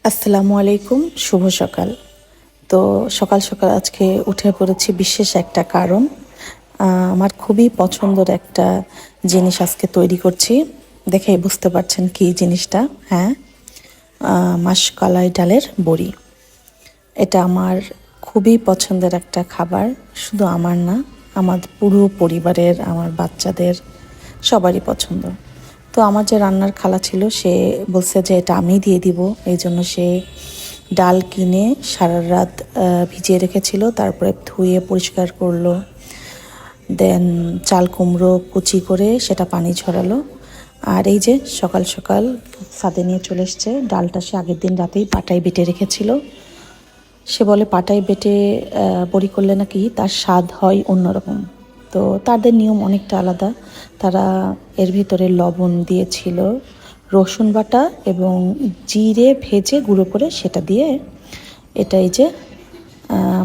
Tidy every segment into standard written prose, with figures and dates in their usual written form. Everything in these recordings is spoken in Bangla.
আসসালামু আলাইকুম, শুভ সকাল। তো সকাল সকাল আজকে উঠে পড়েছি বিশেষ একটা কারণ। আমার খুবই পছন্দের একটা জিনিস আজকে তৈরি করছি। দেখেই বুঝতে পারছেন কি জিনিসটা। হ্যাঁ, মাসকলাই ডালের বড়ি। এটা আমার খুবই পছন্দের একটা খাবার। শুধু আমার না, আমার পুরো পরিবারের, আমার বাচ্চাদের সবারই পছন্দ। তো আমার যে রান্নার খালা ছিল সে বলছে যে এটা আমি দিয়ে দিব, এই জন্য সে ডাল কিনে সারা রাত ভিজিয়ে রেখেছিল, তারপরে ধুয়ে পরিষ্কার করলো, দেন চাল কুমড়ো কুচি করে সেটা পানি ঝরালো। আর এই যে সকাল সকাল ছাদে নিয়ে চলে এসছে ডালটা। সে আগের দিন রাতেই পাটায় বেটে রেখেছিল। সে বলে পাটায় বেটে বড়ি করলে নাকি তার স্বাদ হয় অন্যরকম। তো তাদের নিয়ম অনেকটা আলাদা। তারা এর ভিতরে লবণ দিয়েছিল, রসুন বাটা এবং জিরে ভেজে গুঁড়ো করে সেটা দিয়ে এটা এই যে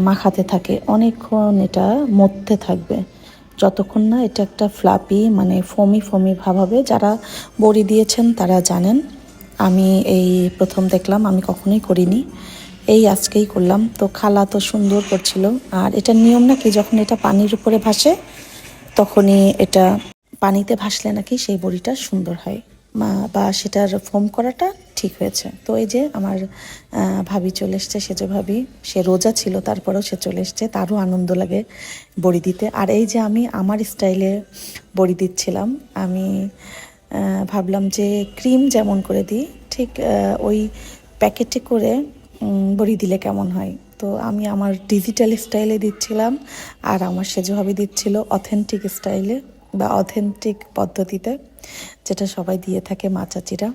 মাখাতে থাকে অনেকক্ষণ। এটা মথতে থাকবে যতক্ষণ না এটা একটা ফ্লাপি মানে ফমি ফমি ভাব হবে। যারা বড়ি দিয়েছেন তারা জানেন। আমি এই প্রথম দেখলাম, আমি কখনোই করিনি, এই আজকেই করলাম। তো খালা তো সুন্দর করছিল। আর এটার নিয়ম নাকি যখন এটা পানির উপরে ভাসে তখনই এটা, পানিতে ভাসলে নাকি সেই বড়িটা সুন্দর হয় বা সেটার ফোম করাটা ঠিক হয়েছে। তো এই যে আমার ভাবি চলে এসছে, সেজো ভাবি। সে রোজা ছিল তারপরেও সে চলে এসছে, তারও আনন্দ লাগে বড়ি দিতে। আর এই যে আমি আমার স্টাইলে বড়ি দিচ্ছিলাম। আমি ভাবলাম যে ক্রিম যেমন করে দিই ঠিক ওই প্যাকেটে করে বড়ি দিলে কেমন হয়। তো আমি আমার ডিজিটাল স্টাইলে দিচ্ছিলাম, আর আমার সেজো ভাবি দিচ্ছিল অথেন্টিক স্টাইলে বা অথেন্টিক পদ্ধতিতে, যেটা সবাই দিয়ে থাকে মা চাচিরা।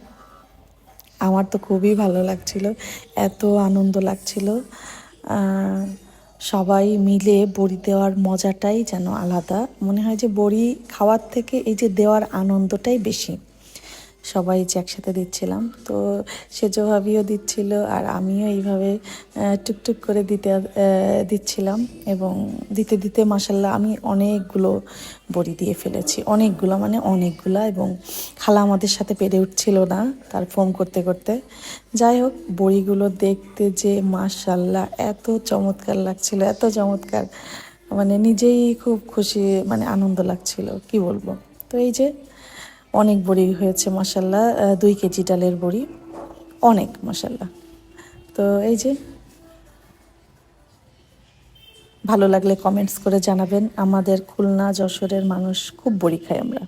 আমার তো খুবই ভালো লাগছিল, এত আনন্দ লাগছিল। সবাই মিলে বড়ি দেওয়ার মজাটাই যেন আলাদা। মনে হয় যে বড়ি খাওয়ার থেকে এই যে দেওয়ার আনন্দটাই বেশি। সবাই যে একসাথে দিচ্ছিলাম, তো সেজো ভাবিও দিচ্ছিল আর আমিও এইভাবে টুকটুক করে দিচ্ছিলাম। এবং দিতে দিতে মাসাল্লাহ আমি অনেকগুলো বড়ি দিয়ে ফেলেছি, অনেকগুলো মানে অনেকগুলা। এবং খালা আমাদের সাথে পেরে উঠছিল না তার ফোন করতে করতে। যাই হোক, বড়িগুলো দেখতে যে মাসাল্লাহ এত চমৎকার লাগছিল, এত চমৎকার, মানে নিজেই খুব খুশি, মানে আনন্দ লাগছিল, কি বলবো। তো এই যে অনেক বড়ি হয়েছে মাসাল্লাহ, 2 কেজি ডালের বড়ি, অনেক মাসাল্লাহ। তো এই যে, ভালো লাগলে কমেন্টস করে জানাবেন। আমাদের খুলনা যশোরের মানুষ খুব বড়ি খাই আমরা।